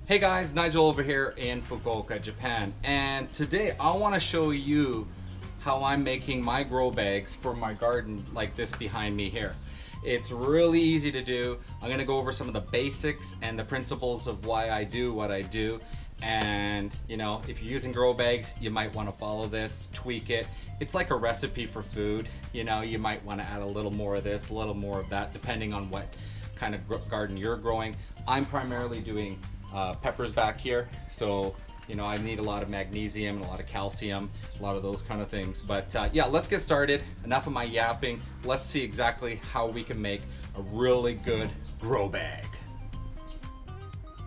Hey guys, Nigel over here in Fukuoka, Japan, and today I want to show you how I'm making my grow bags for my garden like this behind me here. It's really easy to do. I'm going to go over some of the basics and the principles of why I do what I do. And you know, if you're using grow bags, you might want to follow this, tweak it. It's like a recipe for food. You know, you might want to add a little more of this, a little more of that, depending on what kind of garden you're growing. I'm primarily doing peppers back here, so you know I need a lot of magnesium and a lot of calcium, a lot of those kind of things. But yeah, let's get started. Enough of my yapping. Let's see exactly how we can make a really good grow bag.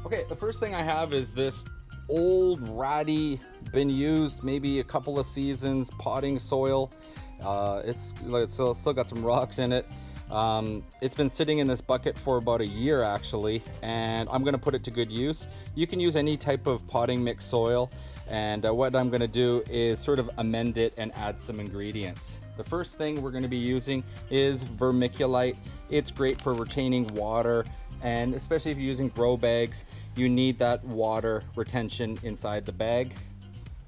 Okay, the first thing I have is this old ratty, been used maybe a couple of seasons potting soil. It's still got some rocks in it. It's been sitting in this bucket for about a year actually, and I'm going to put it to good use. You can use any type of potting mix soil, and what I'm going to do is sort of amend it and add some ingredients. The first thing we're going to be using is vermiculite. It's great for retaining water, and especially if you're using grow bags, you need that water retention inside the bag.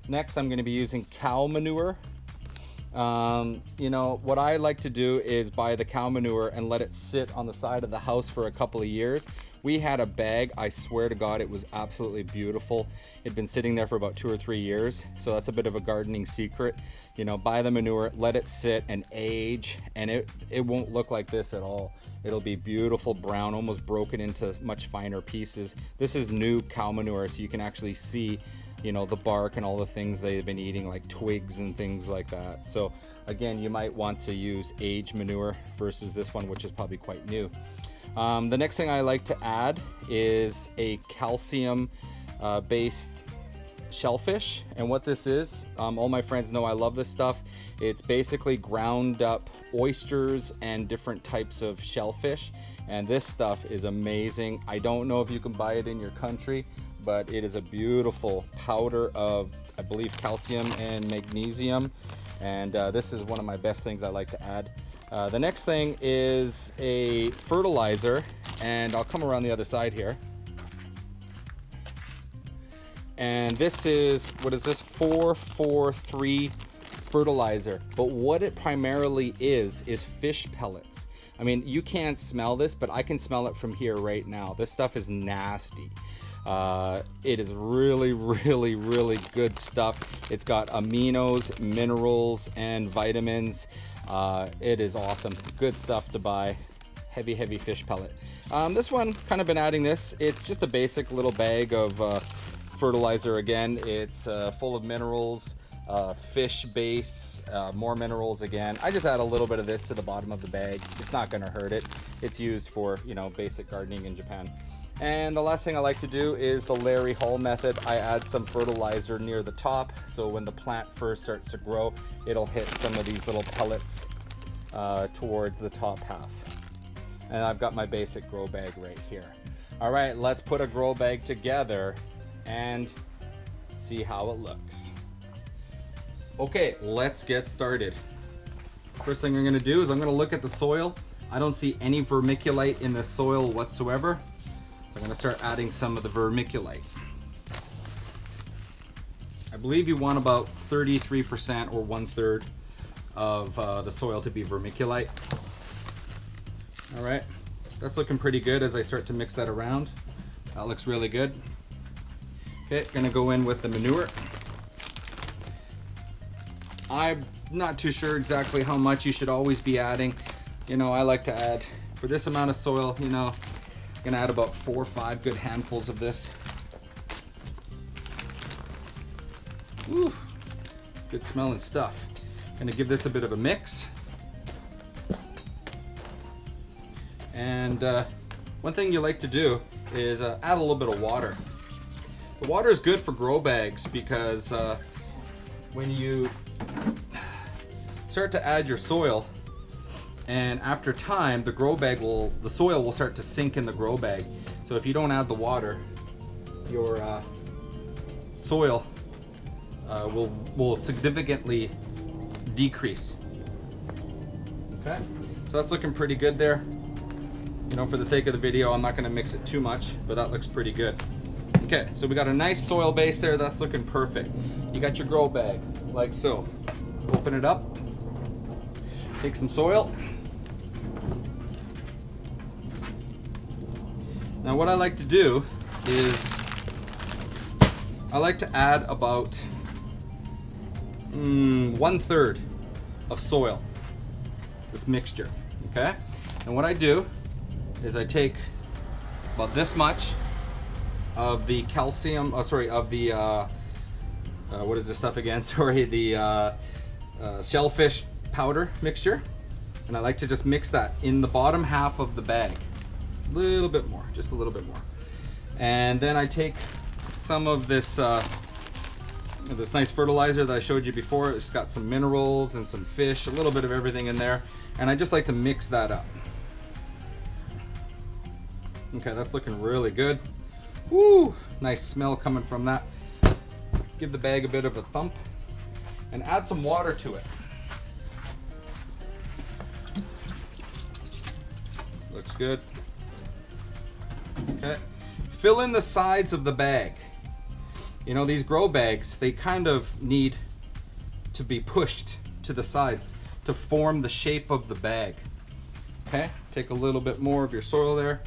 Next, I'm going to be using cow manure. You know, what I like to do is buy the cow manure and let it sit on the side of the house for a couple of years. We had a bag, I swear to God, it was absolutely beautiful. It'd been sitting there for about 2 or 3 years. So that's a bit of a gardening secret. You know, buy the manure, let it sit and age, and it won't look like this at all. It'll be beautiful brown, almost broken into much finer pieces. This is new cow manure, so you can actually see, you know, the bark and all the things they've been eating, like twigs and things like that. So again, you might want to use aged manure versus this one, which is probably quite new. The next thing I like to add is a calcium based shellfish. And what this is, all my friends know I love this stuff. It's basically ground up oysters and different types of shellfish, and this stuff is amazing. I don't know if you can buy it in your country, but it is a beautiful powder of, I believe, calcium and magnesium, and this is one of my best things I like to add. The next thing is a fertilizer, and I'll come around the other side here. And this is, what is this, 443 fertilizer. But what it primarily is fish pellets. I mean, you can't smell this, but I can smell it from here right now. This stuff is nasty. It is really, really, really good stuff. It's got aminos, minerals, and vitamins. It is awesome. Good stuff to buy. Heavy, heavy fish pellet. This one, kind of been adding this. It's just a basic little bag of fertilizer. Again, it's full of minerals, fish base, more minerals again. I just add a little bit of this to the bottom of the bag. It's not going to hurt it. It's used for, you know, basic gardening in Japan. And the last thing I like to do is the Larry Hall method. I add some fertilizer near the top, so when the plant first starts to grow, it'll hit some of these little pellets towards the top half. And I've got my basic grow bag right here. All right, let's put a grow bag together and see how it looks. Okay, let's get started. First thing I'm gonna do is I'm gonna look at the soil. I don't see any vermiculite in the soil whatsoever. So I'm gonna start adding some of the vermiculite. I believe you want about 33% or 1/3 of the soil to be vermiculite. All right, that's looking pretty good as I start to mix that around. That looks really good. Okay, gonna go in with the manure. I'm not too sure exactly how much you should always be adding. You know, I like to add, for this amount of soil, you know, I'm gonna add about 4 or 5 good handfuls of this. Woo, good smelling stuff. Gonna give this a bit of a mix. And one thing you like to do is add a little bit of water. The water is good for grow bags because when you start to add your soil, and after time, the soil will start to sink in the grow bag. So if you don't add the water, your soil will significantly decrease. Okay, so that's looking pretty good there. You know, for the sake of the video, I'm not going to mix it too much, but that looks pretty good. Okay, so we got a nice soil base there. That's looking perfect. You got your grow bag, like so. Open it up. Take some soil. Now what I like to do is I like to add about 1/3 of soil, this mixture, okay? And what I do is I take about this much of the calcium, what is this stuff again? Sorry, the shellfish powder mixture. And I like to just mix that in the bottom half of the bag. A little bit more, just a little bit more. And then I take some of this this nice fertilizer that I showed you before. It's got some minerals and some fish, a little bit of everything in there. And I just like to mix that up. Okay, that's looking really good. Woo! Nice smell coming from that. Give the bag a bit of a thump and add some water to it. Looks good. Okay. Fill in the sides of the bag. You know, these grow bags, they kind of need to be pushed to the sides to form the shape of the bag. Okay, take a little bit more of your soil there.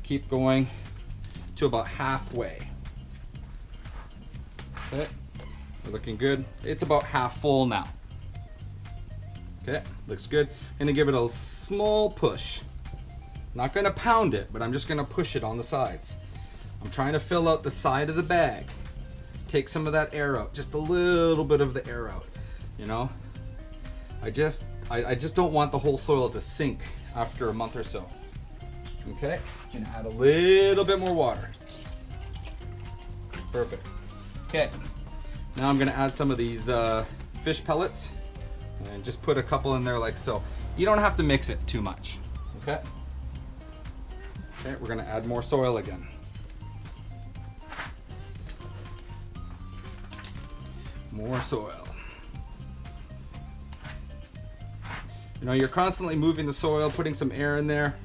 Keep going to about halfway. Okay, we're looking good. It's about half full now. Okay, looks good. I'm gonna give it a small push. Not gonna pound it, but I'm just gonna push it on the sides. I'm trying to fill out the side of the bag. Take some of that air out, just a little bit of the air out, you know? I just don't want the whole soil to sink after a month or so. Okay, gonna add a little bit more water. Perfect. Okay, now I'm gonna add some of these fish pellets and just put a couple in there like so. You don't have to mix it too much, okay? Okay, we're gonna add more soil again. More soil. You know, you're constantly moving the soil, putting some air in there,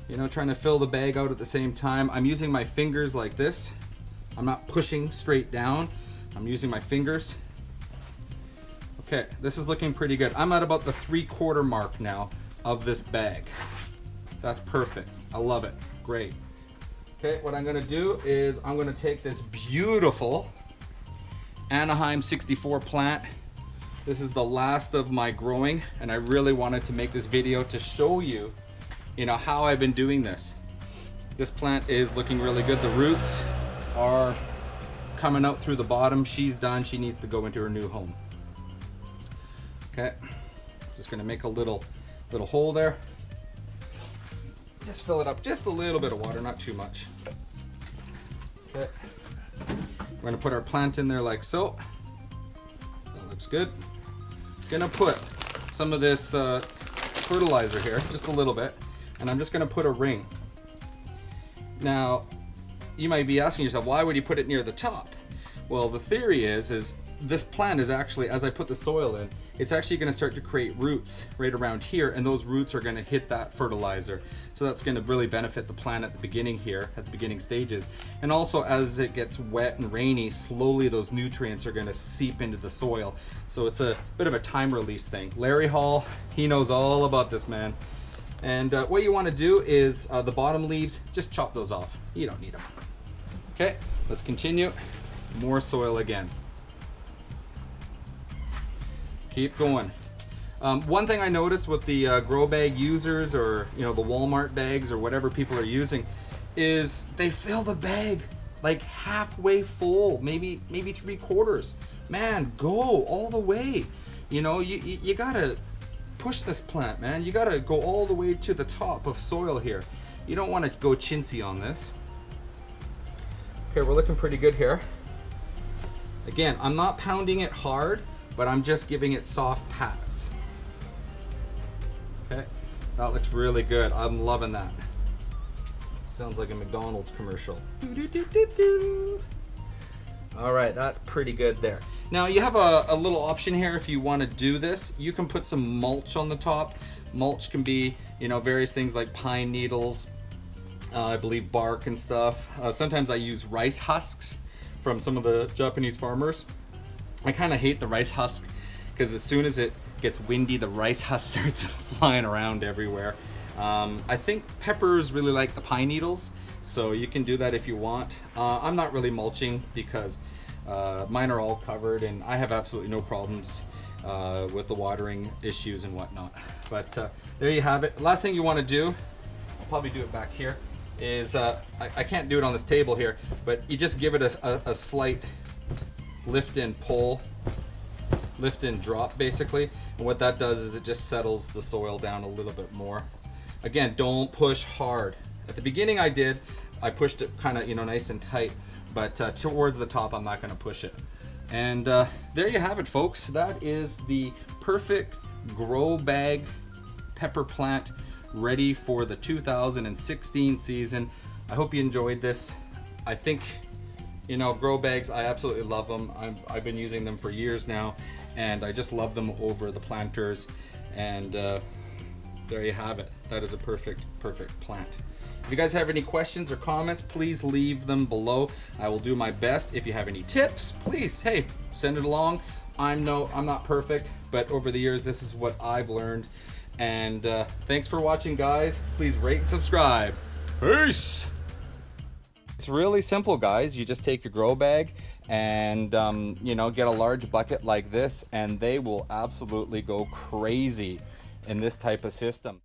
you know, trying to fill the bag out at the same time. I'm using my fingers like this. I'm not pushing straight down. I'm using my fingers. Okay, this is looking pretty good. I'm at about the 3/4 mark now of this bag. That's perfect. I love it. Great. Okay, what I'm gonna do is I'm gonna take this beautiful Anaheim 64 plant. This is the last of my growing, and I really wanted to make this video to show you, you know, how I've been doing this. This plant is looking really good. The roots are coming out through the bottom. She's done. She needs to go into her new home. Okay, just gonna make a little hole there. Just fill it up, just a little bit of water, not too much. Okay, we're gonna put our plant in there like so. That looks good. Gonna put some of this fertilizer here, just a little bit, and I'm just gonna put a ring. Now, you might be asking yourself, why would you put it near the top? Well, the theory is this plant is actually, as I put the soil in, it's actually going to start to create roots right around here, and those roots are going to hit that fertilizer. So that's going to really benefit the plant at the beginning here, at the beginning stages. And also as it gets wet and rainy, slowly those nutrients are going to seep into the soil. So it's a bit of a time release thing. Larry Hall, he knows all about this, man. And what you want to do is the bottom leaves, just chop those off. You don't need them. Okay, let's continue. More soil again. Keep going. One thing I noticed with the grow bag users, or you know, the Walmart bags or whatever people are using, is they fill the bag like halfway full, maybe 3/4. Man, go all the way. You know, you gotta push this plant, man. You gotta go all the way to the top of soil here. You don't want to go chintzy on this. Okay, we're looking pretty good here. Again, I'm not pounding it hard, but I'm just giving it soft pats. Okay, that looks really good. I'm loving that. Sounds like a McDonald's commercial. All right, that's pretty good there. Now you have a little option here if you want to do this. You can put some mulch on the top. Mulch can be, you know, various things like pine needles, I believe bark and stuff. Sometimes I use rice husks from some of the Japanese farmers. I kind of hate the rice husk because as soon as it gets windy, the rice husk starts flying around everywhere. I think peppers really like the pine needles, so you can do that if you want. I'm not really mulching because mine are all covered and I have absolutely no problems with the watering issues and whatnot. But there you have it. Last thing you want to do, I'll probably do it back here, is I can't do it on this table here, but you just give it a slight lift and pull, lift and drop basically. And what that does is it just settles the soil down a little bit more. Again, don't push hard. At the beginning I pushed it kind of, nice and tight, but towards the top I'm not going to push it. And there you have it, folks. That is the perfect grow bag pepper plant ready for the 2016 season. I hope you enjoyed this. I think, grow bags, I absolutely love them. I've been using them for years now, and I just love them over the planters. And there you have it. That is a perfect plant. If you guys have any questions or comments, please leave them below. I will do my best. If you have any tips, please, hey, send it along. I'm not perfect, but over the years, this is what I've learned. And thanks for watching, guys. Please rate and subscribe. Peace. It's really simple, guys. You just take your grow bag and get a large bucket like this, and they will absolutely go crazy in this type of system.